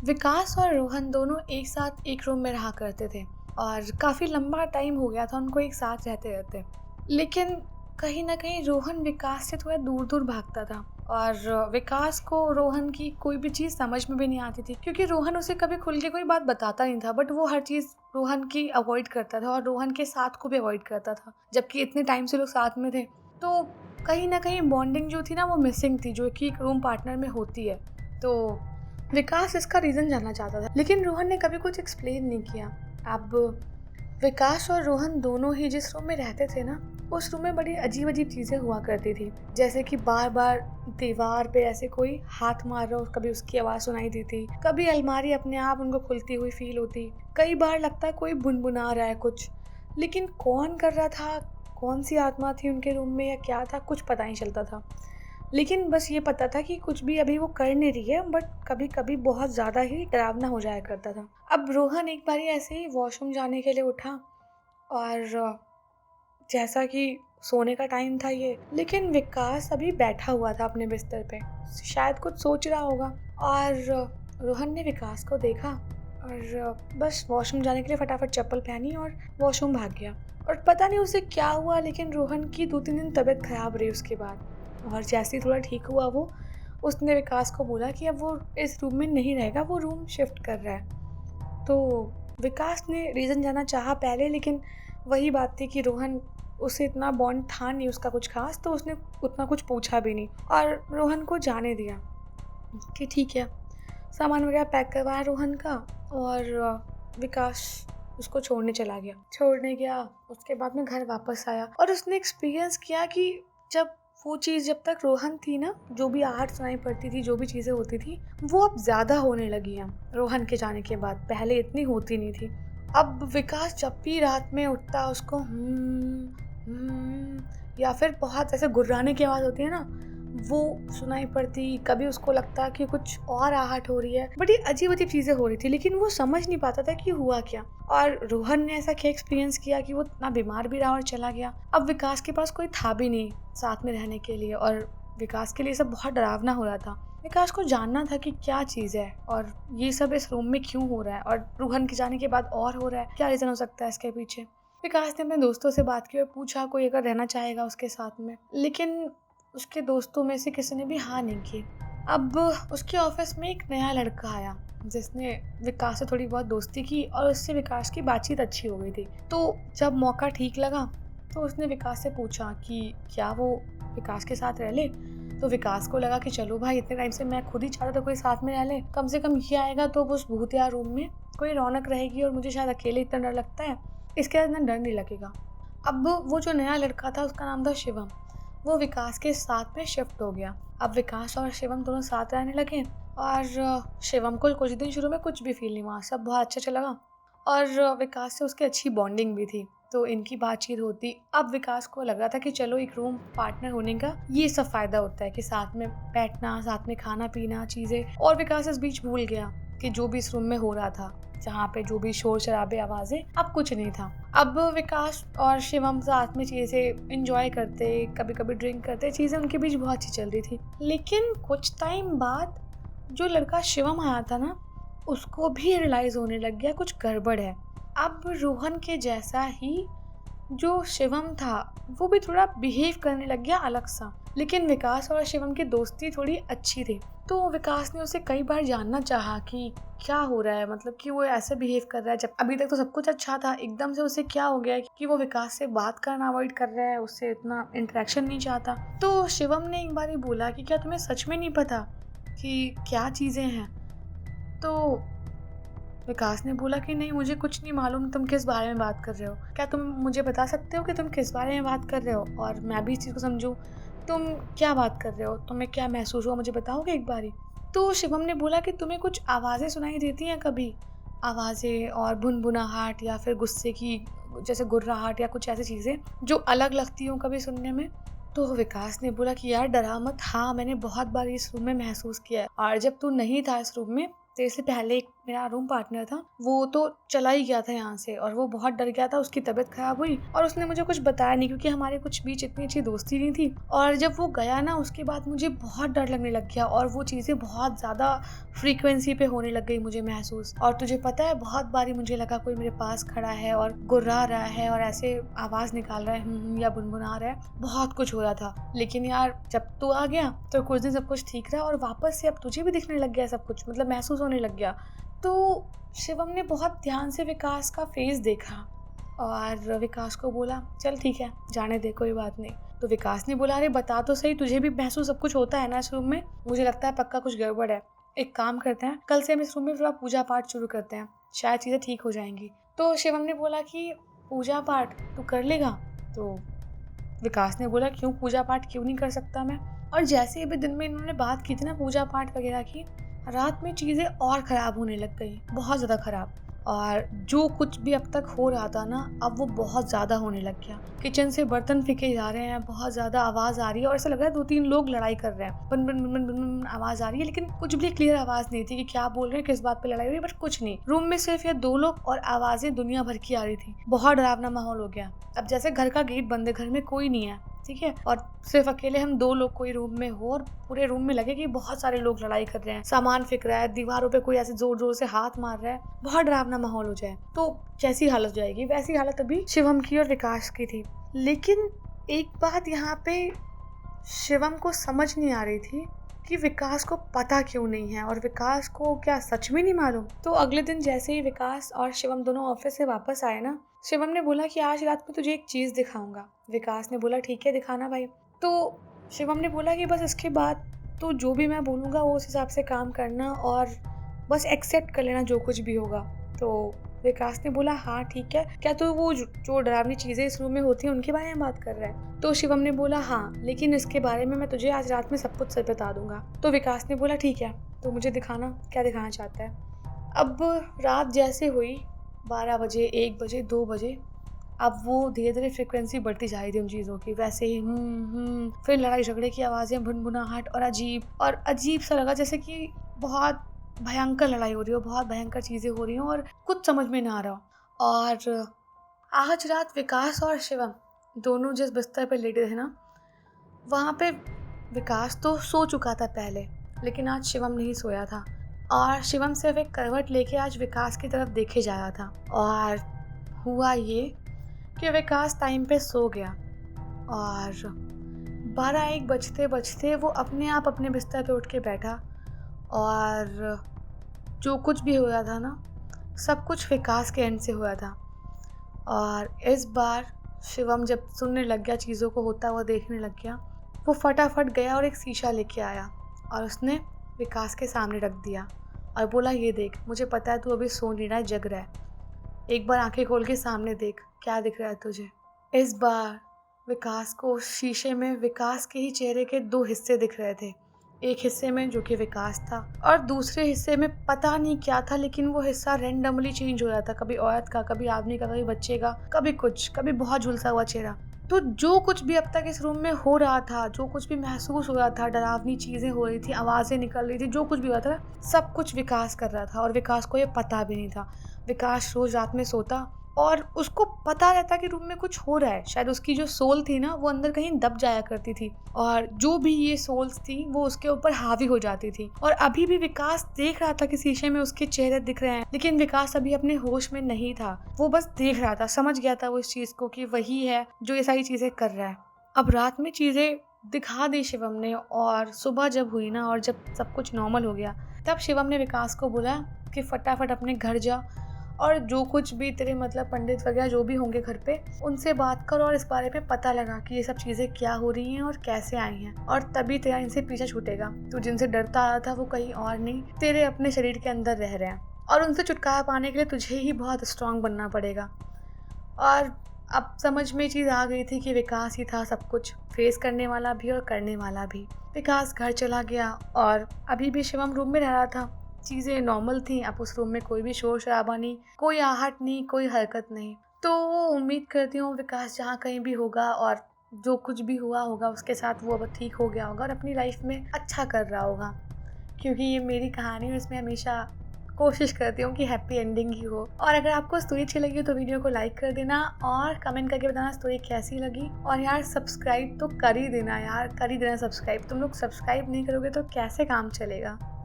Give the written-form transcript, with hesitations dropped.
विकास और रोहन दोनों एक साथ एक रूम में रहा करते थे और काफ़ी लंबा टाइम हो गया था उनको एक साथ रहते रहते। लेकिन कहीं ना कहीं रोहन विकास से थोड़ा दूर दूर भागता था और विकास को रोहन की कोई भी चीज़ समझ में भी नहीं आती थी, क्योंकि रोहन उसे कभी खुल के कोई बात बताता नहीं था, बट वो हर चीज़ रोहन की अवॉइड करता था और रोहन के साथ को भी अवॉइड करता था, जबकि इतने टाइम से लोग साथ में थे। तो कहीं ना कहीं बॉन्डिंग जो थी ना वो मिसिंग थी, जो कि एक रूम पार्टनर में होती है। तो विकास इसका रीज़न जानना चाहता था, लेकिन रोहन ने कभी कुछ एक्सप्लेन नहीं किया। अब विकास और रोहन दोनों ही जिस रूम में रहते थे ना, उस रूम में बड़ी अजीब अजीब चीज़ें हुआ करती थी, जैसे कि बार बार दीवार पे ऐसे कोई हाथ मार रहा हो, कभी उसकी आवाज़ सुनाई देती, कभी अलमारी अपने आप उनको खुलती हुई फील होती, कई बार लगता है कोई बुनबुना रहा है कुछ, लेकिन कौन कर रहा था, कौन सी आत्मा थी उनके रूम में या क्या था, कुछ पता नहीं चलता था। लेकिन बस ये पता था कि कुछ भी अभी वो कर नहीं रही है, बट कभी कभी बहुत ज़्यादा ही डरावना हो जाया करता था। अब रोहन एक बारी ऐसे ही वॉशरूम जाने के लिए उठा और जैसा कि सोने का टाइम था ये, लेकिन विकास अभी बैठा हुआ था अपने बिस्तर पे, शायद कुछ सोच रहा होगा। और रोहन ने विकास को देखा और बस वॉशरूम जाने के लिए फटाफट चप्पल पहनी और वॉशरूम भाग गया। और पता नहीं उसे क्या हुआ, लेकिन रोहन की 2-3 दिन तबीयत खराब रही उसके बाद। और जैसे ही थोड़ा ठीक हुआ वो, उसने विकास को बोला कि अब वो इस रूम में नहीं रहेगा, वो रूम शिफ्ट कर रहा है। तो विकास ने रीज़न जाना चाहा पहले, लेकिन वही बात थी कि रोहन, उसे इतना बॉन्ड था नहीं उसका कुछ खास, तो उसने उतना कुछ पूछा भी नहीं और रोहन को जाने दिया कि ठीक है। सामान वगैरह पैक करवाया रोहन का और विकास उसको छोड़ने गया। उसके बाद में घर वापस आया और उसने एक्सपीरियंस किया कि जब तक रोहन थी ना, जो भी आहट सुनाई पड़ती थी, जो भी चीज़ें होती थी, वो अब ज़्यादा होने लगी हैं रोहन के जाने के बाद, पहले इतनी होती नहीं थी। अब विकास जब भी रात में उठता, उसको या फिर बहुत ऐसे गुर्राने की आवाज़ होती है ना, वो सुनाई पड़ती। कभी उसको लगता कि कुछ और आहट हो रही है, बड़ी अजीब अजीब चीज़ें हो रही थी, लेकिन वो समझ नहीं पाता था कि हुआ क्या। और रोहन ने ऐसा क्या एक्सपीरियंस किया कि वो इतना बीमार भी रहा और चला गया। अब विकास के पास कोई था भी नहीं साथ में रहने के लिए, और विकास के लिए सब बहुत डरावना हो रहा था। विकास को जानना था कि क्या चीज़ है और ये सब इस रूम में क्यों हो रहा है, और रोहन के जाने के बाद और हो रहा है, क्या रीज़न हो सकता है इसके पीछे। विकास ने अपने दोस्तों से बात की और पूछा कोई अगर रहना चाहेगा उसके साथ में, लेकिन उसके दोस्तों में से किसी ने भी हाँ नहीं की। अब उसके ऑफिस में एक नया लड़का आया जिसने विकास से थोड़ी बहुत दोस्ती की और उससे विकास की बातचीत अच्छी हो गई थी। तो जब मौका ठीक लगा तो उसने विकास से पूछा कि क्या वो विकास के साथ रह ले। तो विकास को लगा कि चलो भाई, इतने टाइम से मैं खुद ही चाहता था कोई साथ में रह ले, कम से कम ये आएगा तो उस भूतिया रूम में कोई रौनक रहेगी, और मुझे शायद अकेले इतना डर लगता है, इसके बाद इतना डर नहीं लगेगा। अब वो जो नया लड़का था उसका नाम था शिवम, वो विकास के साथ में शिफ्ट हो गया। अब विकास और शिवम दोनों साथ रहने लगे और शिवम को कुछ दिन शुरू में कुछ भी फील नहीं हुआ, सब बहुत अच्छा चला लगा और विकास से उसकी अच्छी बॉन्डिंग भी थी, तो इनकी बातचीत होती। अब विकास को लग रहा था कि चलो एक रूम पार्टनर होने का ये सब फायदा होता है कि साथ में बैठना, साथ में खाना पीना चीज़ें। और विकास इस बीच भूल गया कि जो भी इस रूम में हो रहा था, जहाँ पे जो भी शोर शराबे आवाज़ें, अब कुछ नहीं था। अब विकास और शिवम साथ में चीज़ें एंजॉय करते, कभी कभी ड्रिंक करते, चीज़ें उनके बीच बहुत अच्छी चल रही थी। लेकिन कुछ टाइम बाद जो लड़का शिवम आया था ना, उसको भी रियलाइज़ होने लग गया कुछ गड़बड़ है। अब रोहन के जैसा ही जो शिवम था वो भी थोड़ा बिहेव करने लग गया अलग सा, लेकिन विकास और शिवम की दोस्ती थोड़ी अच्छी थी। तो विकास ने उसे कई बार जानना चाहा कि क्या हो रहा है, मतलब कि वो ऐसे बिहेव कर रहा है, जब अभी तक तो सब कुछ अच्छा था, एकदम से उसे क्या हो गया है कि वो विकास से बात करना अवॉइड कर रहा है, उससे इतना इंटरेक्शन नहीं चाहता। तो शिवम ने एक बार ही बोला कि क्या तुम्हें सच में नहीं पता कि क्या चीज़ें हैं। तो विकास ने बोला कि नहीं, मुझे कुछ नहीं मालूम, तुम किस बारे में बात कर रहे हो, क्या तुम मुझे बता सकते हो कि तुम किस बारे में बात कर रहे हो और मैं भी इस चीज़ को समझूं, तुम क्या बात कर रहे हो, तुम्हें क्या महसूस हुआ, मुझे बताओगे एक बारी। तो शिवम ने बोला कि तुम्हें कुछ आवाज़ें सुनाई देती हैं कभी, आवाज़ें और भुनभुनाहट या फिर गुस्से की जैसे गुर्राहट या कुछ ऐसी चीज़ें जो अलग लगती हों कभी सुनने में। तो विकास ने बोला कि यार डरा मत, हाँ मैंने बहुत बार इस रूम में महसूस किया है, और जब तू नहीं था इस रूम में तेरे से पहले एक मेरा रूम पार्टनर था, वो तो चला ही गया था यहाँ से और वो बहुत डर गया था, उसकी तबीयत खराब हुई और उसने मुझे कुछ बताया नहीं क्योंकि हमारे कुछ बीच इतनी अच्छी दोस्ती नहीं थी। और जब वो गया ना उसके बाद मुझे बहुत डर लगने लग गया और वो चीज़ें बहुत ज़्यादा फ्रीक्वेंसी पे होने लग गई मुझे महसूस। और तुझे पता है बहुत बारी मुझे लगा कोई मेरे पास खड़ा है और गुर्रा रहा है और ऐसे आवाज़ निकाल रहा है या गुनगुना रहा है, बहुत कुछ हो रहा था। लेकिन यार जब तू आ गया तो कुछ दिन सब कुछ ठीक रहा और वापस से अब तुझे भी दिखने लग गया सब कुछ, मतलब महसूस होने लग गया। तो शिवम ने बहुत ध्यान से विकास का फेस देखा और विकास को बोला चल ठीक है जाने दे, कोई बात नहीं। तो विकास ने बोला अरे बता तो सही, तुझे भी महसूस सब कुछ होता है ना इस रूम में? मुझे लगता है पक्का कुछ गड़बड़ है। एक काम करते हैं, कल से हम इस रूम में थोड़ा पूजा पाठ शुरू करते हैं, शायद चीज़ें ठीक हो जाएंगी। तो शिवम ने बोला कि पूजा पाठ तू कर लेगा? तो विकास ने बोला क्यों, पूजा पाठ क्यों नहीं कर सकता मैं। और जैसे अभी दिन में इन्होंने बात की थी ना पूजा पाठ वगैरह की, रात में चीज़ें और ख़राब होने लग गई, बहुत ज़्यादा ख़राब। और जो कुछ भी अब तक हो रहा था ना अब वो बहुत ज़्यादा होने लग गया। किचन से बर्तन फेंके जा रहे हैं, बहुत ज़्यादा आवाज़ आ रही है और ऐसा लग रहा है 2-3 लोग लड़ाई कर रहे हैं। बन बन बन बन बन बन आवाज़ आ रही है लेकिन कुछ भी क्लियर आवाज़ नहीं थी कि क्या बोल रहे हैं, किस बात पे लड़ाई हो रही है, बट कुछ नहीं। रूम में सिर्फ ये 2 लोग और आवाज़ें दुनिया भर की आ रही थी। बहुत डरावना माहौल हो गया। अब जैसे घर का गेट बंद है, घर में कोई नहीं है, ठीक है, और सिर्फ अकेले हम 2 लोग कोई रूम में हो और पूरे रूम में लगे कि बहुत सारे लोग लड़ाई कर रहे हैं, सामान फेंक रहा है, दीवारों पे कोई ऐसे जोर जोर से हाथ मार रहा है, बहुत डरावना माहौल हो जाए तो कैसी हालत हो जाएगी। वैसी हालत अभी शिवम की और विकास की थी। लेकिन एक बात यहाँ पे शिवम को समझ नहीं आ रही थी कि विकास को पता क्यों नहीं है और विकास को क्या सच में नहीं मालूम। तो अगले दिन जैसे ही विकास और शिवम दोनों ऑफिस से वापस आए ना, शिवम ने बोला कि आज रात में तुझे एक चीज़ दिखाऊंगा। विकास ने बोला ठीक है दिखाना भाई। तो शिवम ने बोला कि बस इसके बाद तो जो भी मैं बोलूँगा वो उस हिसाब से काम करना और बस एक्सेप्ट कर लेना जो कुछ भी होगा। तो विकास ने बोला हाँ ठीक है, क्या तो वो जो डरावनी चीज़ें इस रूम में होती हैं उनके बारे में बात कर रहा है? तो शिवम ने बोला हाँ, लेकिन इसके बारे में मैं तुझे आज रात में सब कुछ सच बता दूंगा। तो विकास ने बोला ठीक है, तो मुझे दिखाना, क्या दिखाना चाहता है। अब रात जैसे हुई 12 बजे, 1 बजे, 2 बजे, अब वो धीरे धीरे फ्रिक्वेंसी बढ़ती जा रही थी उन चीज़ों की, वैसे ही फिर लड़ाई झगड़े की आवाज़ें, भुनभुनाहट और अजीब सा लगा जैसे कि बहुत भयंकर लड़ाई हो रही हो, बहुत भयंकर चीज़ें हो रही हो और कुछ समझ में ना आ रहा हो। और आज रात विकास और शिवम दोनों जिस बिस्तर पर लेटे थे ना, वहाँ पे विकास तो सो चुका था पहले, लेकिन आज शिवम नहीं सोया था और शिवम सिर्फ एक करवट लेके आज विकास की तरफ देखे जा रहा था। और हुआ ये कि विकास टाइम पे सो गया और 12-1 बजते बजते वो अपने आप अपने बिस्तर पे उठ के बैठा और जो कुछ भी हो रहा था ना सब कुछ विकास के एंड से हुआ था। और इस बार शिवम जब सुनने लग गया, चीज़ों को होता हुआ देखने लग गया, वो फटाफट गया और एक शीशा लेके आया और उसने विकास के सामने रख दिया और बोला ये देख, मुझे पता है तू अभी सो नहीं रहा है, जग रहा है, एक बार आंखें खोल के सामने देख, क्या दिख रहा है तुझे। इस बार विकास को शीशे में विकास के ही चेहरे के 2 हिस्से दिख रहे थे। एक हिस्से में जो कि विकास था और दूसरे हिस्से में पता नहीं क्या था, लेकिन वो हिस्सा रैंडमली चेंज हो रहा था, कभी औरत का, कभी आदमी का, कभी बच्चे का, कभी कुछ, कभी बहुत झुलसा हुआ चेहरा। तो जो कुछ भी अब तक इस रूम में हो रहा था, जो कुछ भी महसूस हो रहा था, डरावनी चीज़ें हो रही थी, आवाज़ें निकल रही थी, जो कुछ भी हो रहा था सब कुछ विकास कर रहा था और विकास को ये पता भी नहीं था। विकास रोज़ रात में सोता और उसको पता रहता कि रूम में कुछ हो रहा है, शायद उसकी जो सोल थी ना वो अंदर कहीं दब जाया करती थी और जो भी ये सोल्स थी वो उसके ऊपर हावी हो जाती थी। और अभी भी विकास देख रहा था कि शीशे में उसके चेहरे दिख रहे हैं, लेकिन विकास अभी अपने होश में नहीं था, वो बस देख रहा था, समझ गया था वो इस चीज़ को कि वही है जो ये सारी चीज़ें कर रहा है। अब रात में चीज़ें दिखा दी शिवम ने और सुबह जब हुई ना और जब सब कुछ नॉर्मल हो गया, तब शिवम ने विकास को बोला कि फटाफट अपने घर जा और जो कुछ भी तेरे मतलब पंडित वगैरह जो भी होंगे घर पे, उनसे बात कर और इस बारे में पता लगा कि ये सब चीज़ें क्या हो रही हैं और कैसे आई हैं, और तभी तेरा इनसे पीछा छूटेगा। तू जिनसे डरता आ रहा था वो कहीं और नहीं, तेरे अपने शरीर के अंदर रह रहे हैं और उनसे छुटकारा पाने के लिए तुझे ही बहुत स्ट्रांग बनना पड़ेगा। और अब समझ में चीज़ आ गई थी कि विकास ही था सब कुछ फेस करने वाला भी और करने वाला भी। विकास घर चला गया और अभी भी शिवम रूम में रह रहा था, चीज़ें नॉर्मल थी। अब उस रूम में कोई भी शोर शराबा नहीं, कोई आहट नहीं, कोई हरकत नहीं। तो उम्मीद करती हूँ विकास जहाँ कहीं भी होगा और जो कुछ भी हुआ होगा उसके साथ वो अब ठीक हो गया होगा और अपनी लाइफ में अच्छा कर रहा होगा, क्योंकि ये मेरी कहानी है, इसमें हमेशा कोशिश करती हूँ कि हैप्पी एंडिंग ही हो। और अगर आपको स्टोरी अच्छी लगी हो तो वीडियो को लाइक कर देना और कमेंट करके बताना स्टोरी कैसी लगी। और यार सब्सक्राइब तो कर ही देना यार, कर ही देना सब्सक्राइब। तुम लोग सब्सक्राइब नहीं करोगे तो कैसे काम चलेगा।